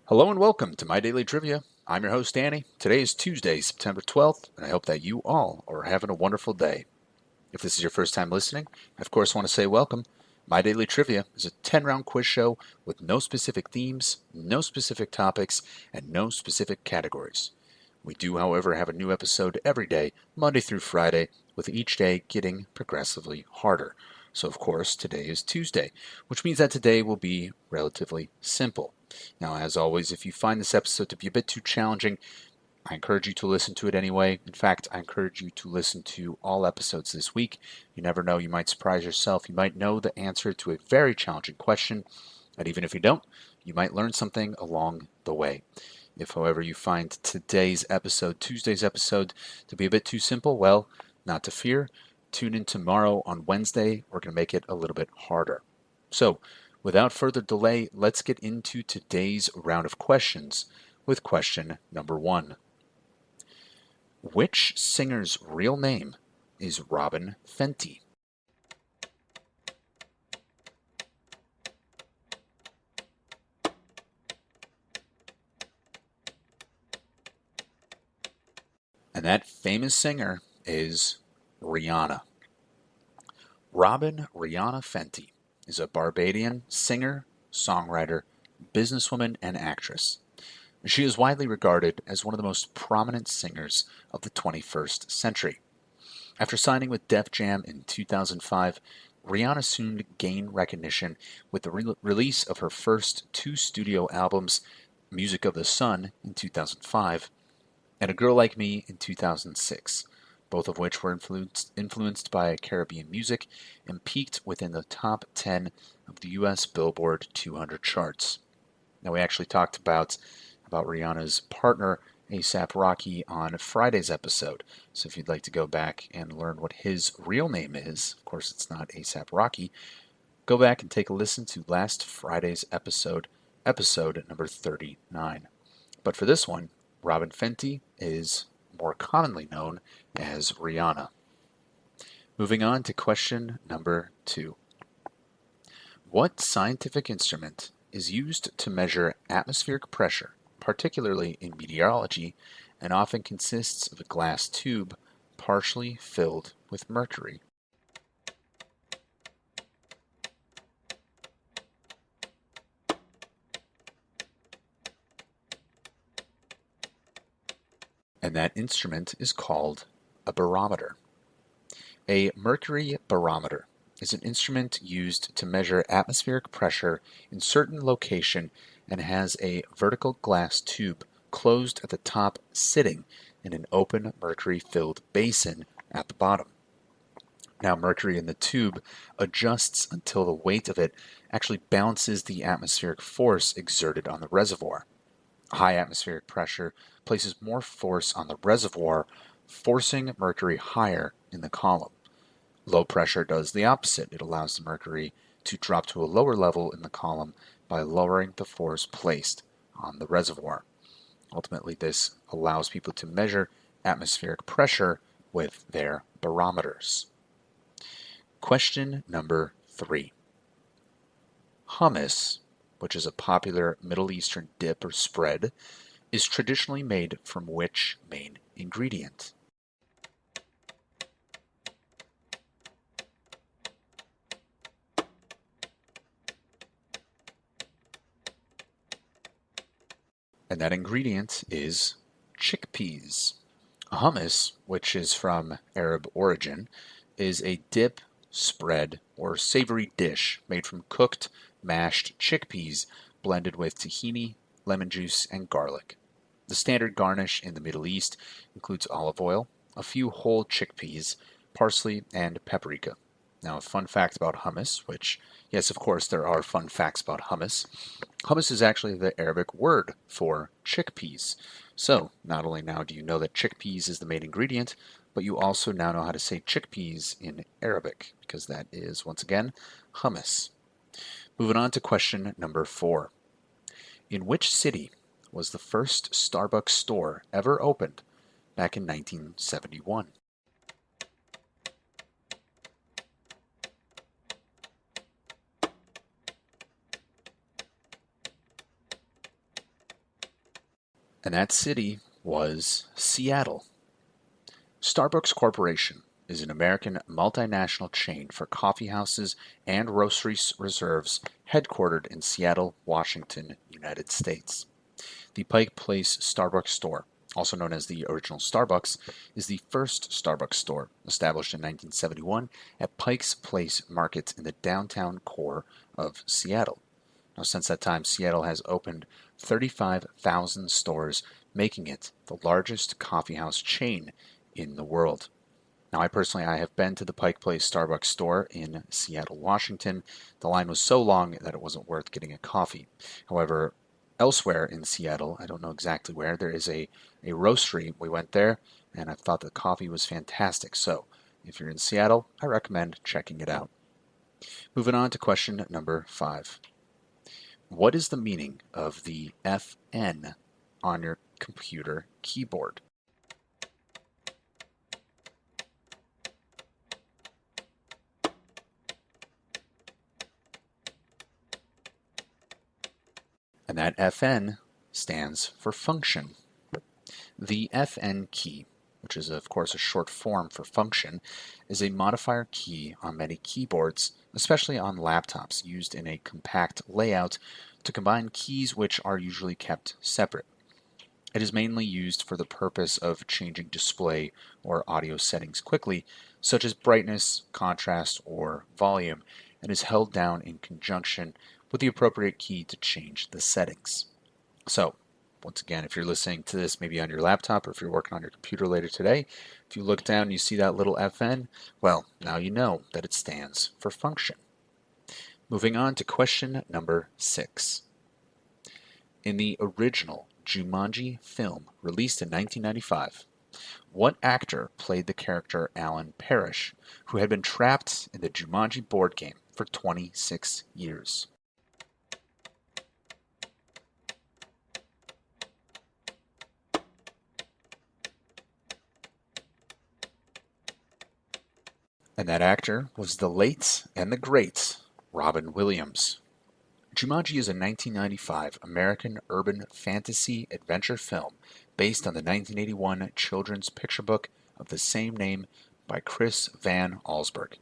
Hello and welcome to My Daily Trivia. I'm your host, Danny. Today is Tuesday, September 12th, and I hope that you all are having a wonderful day. If this is your first time listening, I of course want to say welcome. My Daily Trivia is a 10-round quiz show with no specific themes, no specific topics, and no specific categories. We do, however, have a new episode every day, Monday through Friday, with each day getting progressively harder. So, of course, today is Tuesday, which means that today will be relatively simple. Now, as always, if you find this episode to be a bit too challenging, I encourage you to listen to it anyway. In fact, I encourage you to listen to all episodes this week. You never know, you might surprise yourself. You might know the answer to a very challenging question, and even if you don't, you might learn something along the way. If, however, you find today's episode, Tuesday's episode, to be a bit too simple, well, not to fear. Tune in tomorrow on Wednesday. We're going to make it a little bit harder. So, without further delay, let's get into today's round of questions with question number 1. Which singer's real name is Robin Fenty? And that famous singer is Rihanna. Robin Rihanna Fenty is a Barbadian singer, songwriter, businesswoman, and actress. She is widely regarded as one of the most prominent singers of the 21st century. After signing with Def Jam in 2005, Rihanna soon gained recognition with the release of her first 2 studio albums, Music of the Sun in 2005 and A Girl Like Me in 2006, both of which were influenced by Caribbean music and peaked within the top 10 of the US Billboard 200 charts. Now, we actually talked about Rihanna's partner, A$AP Rocky, on Friday's episode. So if you'd like to go back and learn what his real name is, of course it's not A$AP Rocky, go back and take a listen to last Friday's episode number 39. But for this one, Robin Fenty is more commonly known as Rihanna. Moving on to question number 2. What scientific instrument is used to measure atmospheric pressure, particularly in meteorology, and often consists of a glass tube partially filled with mercury? And that instrument is called a barometer. A mercury barometer is an instrument used to measure atmospheric pressure in certain location and has a vertical glass tube closed at the top sitting in an open mercury-filled basin at the bottom. Now, mercury in the tube adjusts until the weight of it actually balances the atmospheric force exerted on the reservoir. High atmospheric pressure places more force on the reservoir, forcing mercury higher in the column. Low pressure does the opposite. It allows the mercury to drop to a lower level in the column by lowering the force placed on the reservoir. Ultimately, this allows people to measure atmospheric pressure with their barometers. Question number 3. Hummus, which is a popular Middle Eastern dip or spread, is traditionally made from which main ingredient? And that ingredient is chickpeas. Hummus, which is from Arab origin, is a dip, spread, or savory dish made from cooked, mashed chickpeas blended with tahini, lemon juice, and garlic. The standard garnish in the Middle East includes olive oil, a few whole chickpeas, parsley, and paprika. Now, a fun fact about hummus, which, yes, of course, there are fun facts about hummus. Hummus is actually the Arabic word for chickpeas. So, not only now do you know that chickpeas is the main ingredient, but you also now know how to say chickpeas in Arabic, because that is, once again, hummus. Moving on to question number 4. In which city was the first Starbucks store ever opened back in 1971? And that city was Seattle. Starbucks Corporation is an American multinational chain for coffee houses and roastery reserves headquartered in Seattle, Washington, United States. The Pike Place Starbucks store, also known as the original Starbucks, is the first Starbucks store, established in 1971 at Pike's Place Market in the downtown core of Seattle. Now, since that time, Seattle has opened 35,000 stores, making it the largest coffeehouse chain in the world. Now, I have been to the Pike Place Starbucks store in Seattle, Washington. The line was so long that it wasn't worth getting a coffee. However, elsewhere in Seattle, I don't know exactly where, there is a roastery. We went there, and I thought the coffee was fantastic. So, if you're in Seattle, I recommend checking it out. Moving on to question number 5. What is the meaning of the FN on your computer keyboard? And that FN stands for function. The FN key, which is of course a short form for function, is a modifier key on many keyboards, especially on laptops, used in a compact layout to combine keys which are usually kept separate. It is mainly used for the purpose of changing display or audio settings quickly, such as brightness, contrast, or volume, and is held down in conjunction with the appropriate key to change the settings. So, once again, if you're listening to this maybe on your laptop or if you're working on your computer later today, if you look down and you see that little FN, well, now you know that it stands for function. Moving on to question number 6. In the original Jumanji film released in 1995, what actor played the character Alan Parrish, who had been trapped in the Jumanji board game for 26 years? And that actor was the late and the great Robin Williams. Jumanji is a 1995 American urban fantasy adventure film based on the 1981 children's picture book of the same name by Chris Van Allsburg.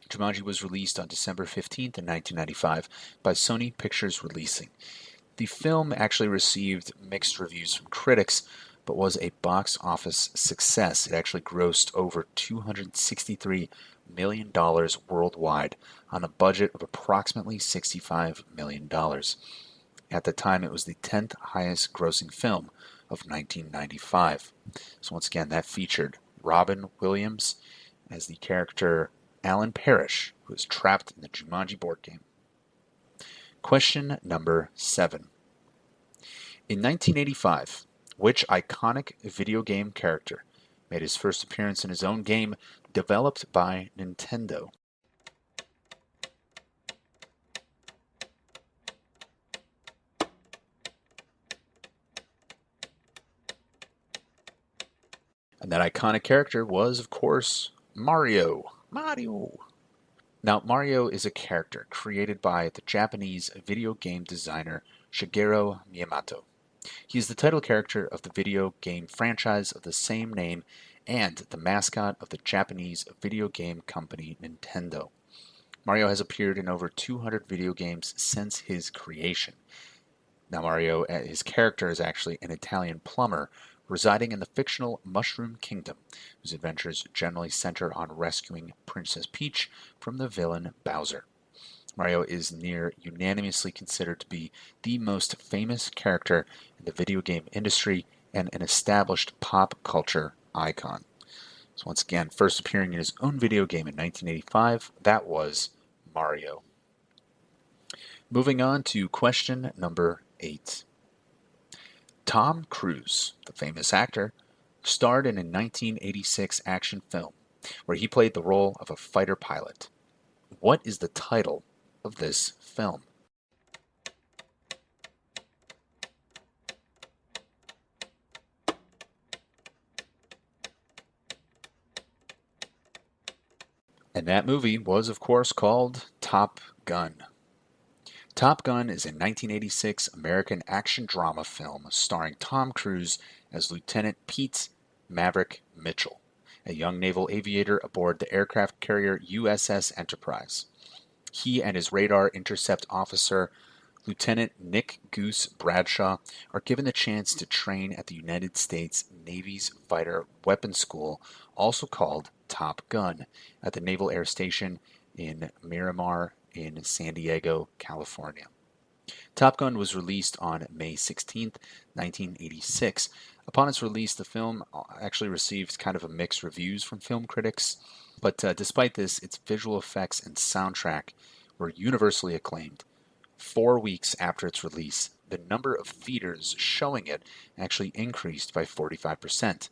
Jumanji was released on December 15th in 1995 by Sony Pictures Releasing. The film actually received mixed reviews from critics, but was a box office success. It actually grossed over $263 million worldwide on a budget of approximately $65 million. At the time, it was the 10th highest grossing film of 1995. So once again, that featured Robin Williams as the character Alan Parrish, who is trapped in the Jumanji board game. Question number 7. In 1985, which iconic video game character made his first appearance in his own game developed by Nintendo? And that iconic character was, of course, Mario. Mario! Now, Mario is a character created by the Japanese video game designer Shigeru Miyamoto. He is the title character of the video game franchise of the same name and the mascot of the Japanese video game company Nintendo. Mario has appeared in over 200 video games since his creation. Now, Mario, his character is actually an Italian plumber residing in the fictional Mushroom Kingdom, whose adventures generally center on rescuing Princess Peach from the villain Bowser. Mario is near unanimously considered to be the most famous character in the video game industry and an established pop culture icon. So once again, first appearing in his own video game in 1985, that was Mario. Moving on to question number 8. Tom Cruise, the famous actor, starred in a 1986 action film where he played the role of a fighter pilot. What is the title of this film? And that movie was, of course, called Top Gun. Top Gun is a 1986 American action drama film starring Tom Cruise as Lieutenant Pete Maverick Mitchell, a young naval aviator aboard the aircraft carrier USS Enterprise. He and his radar intercept officer, Lieutenant Nick Goose Bradshaw, are given the chance to train at the United States Navy's Fighter Weapons School, also called Top Gun, at the Naval Air Station in Miramar in San Diego, California. Top Gun was released on May 16th, 1986. Upon its release, the film actually received kind of a mixed reviews from film critics, but despite this, its visual effects and soundtrack were universally acclaimed. 4 weeks after its release, the number of theaters showing it actually increased by 45%.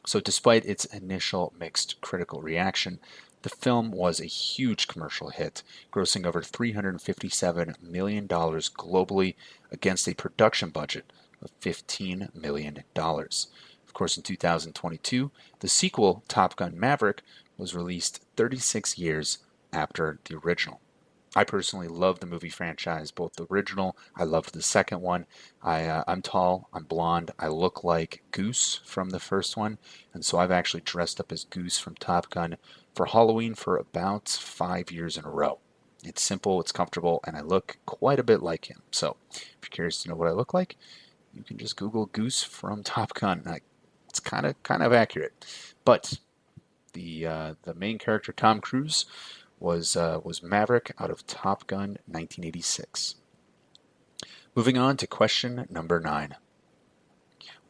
So, despite its initial mixed critical reaction, the film was a huge commercial hit, grossing over $357 million globally against a production budget of $15 million. Of course, in 2022, the sequel, Top Gun Maverick, was released 36 years after the original. I personally love the movie franchise, both the original. I loved the second one. I'm tall, I'm blonde, I look like Goose from the first one, and so I've actually dressed up as Goose from Top Gun for Halloween for about 5 years in a row. It's simple, it's comfortable, and I look quite a bit like him. So, if you're curious to know what I look like, you can just Google Goose from Top Gun. It's kind of accurate, but the main character Tom Cruise was Maverick out of Top Gun 1986. Moving on to question number 9.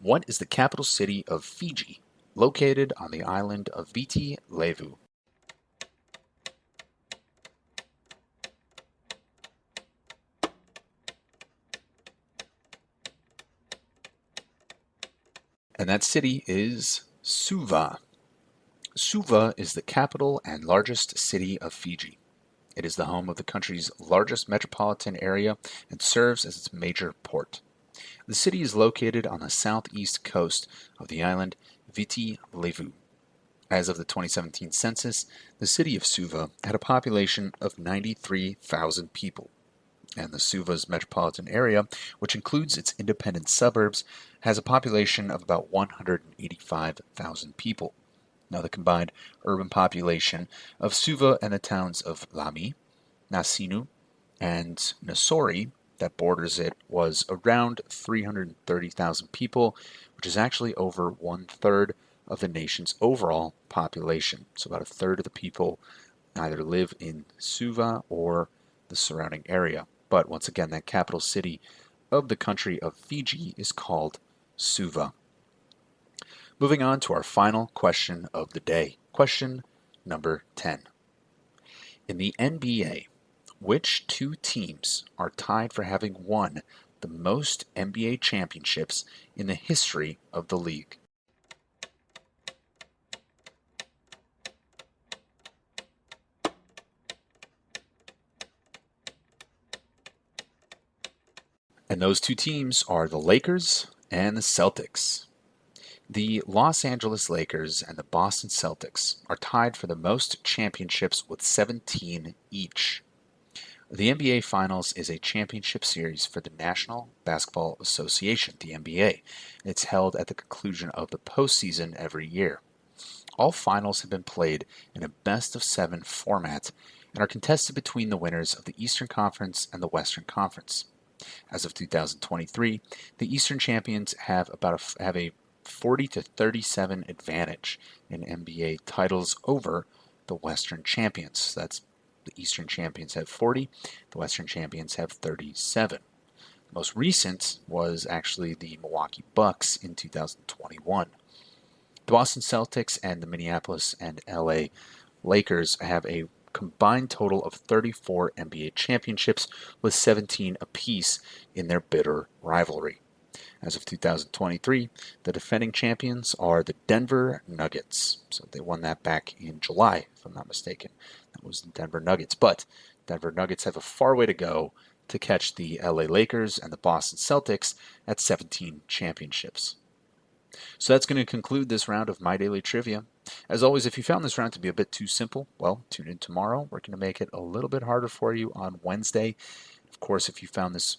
What is the capital city of Fiji, located on the island of Viti Levu? And that city is Suva. Suva is the capital and largest city of Fiji. It is the home of the country's largest metropolitan area and serves as its major port. The city is located on the southeast coast of the island Viti Levu. As of the 2017 census, the city of Suva had a population of 93,000 people, and the Suva's metropolitan area, which includes its independent suburbs, has a population of about 185,000 people. Now, the combined urban population of Suva and the towns of Lami, Nasinu, and Nassori that borders it was around 330,000 people, which is actually over 1/3 of the nation's overall population. So about a third of the people either live in Suva or the surrounding area. But once again, that capital city of the country of Fiji is called Suva. Moving on to our final question of the day. Question number 10. In the NBA, which two teams are tied for having won the most NBA championships in the history of the league? And those two teams are the Lakers and the Celtics. The Los Angeles Lakers and the Boston Celtics are tied for the most championships with 17 each. The NBA Finals is a championship series for the National Basketball Association, the NBA. It's held at the conclusion of the postseason every year. All finals have been played in a best-of-7 format and are contested between the winners of the Eastern Conference and the Western Conference. As of 2023, the Eastern champions have a 40 to 37 advantage in NBA titles over the Western champions. That's the Eastern champions have 40, the Western champions have 37. The most recent was actually the Milwaukee Bucks in 2021. The Boston Celtics and the Minneapolis and LA Lakers have a combined total of 34 NBA championships with 17 apiece in their bitter rivalry. As of 2023, the defending champions are the Denver Nuggets. So they won that back in July, if I'm not mistaken. That was the Denver Nuggets. But Denver Nuggets have a far way to go to catch the LA Lakers and the Boston Celtics at 17 championships. So that's going to conclude this round of My Daily Trivia. As always, if you found this round to be a bit too simple, well, tune in tomorrow. We're going to make it a little bit harder for you on Wednesday. course, if you found this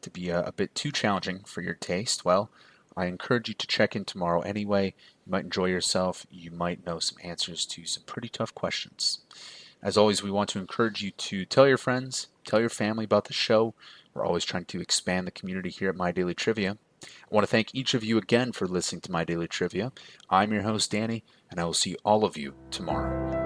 to be a bit too challenging for your taste, well, I encourage you to check in tomorrow anyway. You might enjoy yourself. You might know some answers to some pretty tough questions. As always, we want to encourage you to tell your friends, tell your family about the show. We're always trying to expand the community here at My Daily Trivia. I want to thank each of you again for listening to My Daily Trivia. I'm your host, Danny, and I will see all of you tomorrow.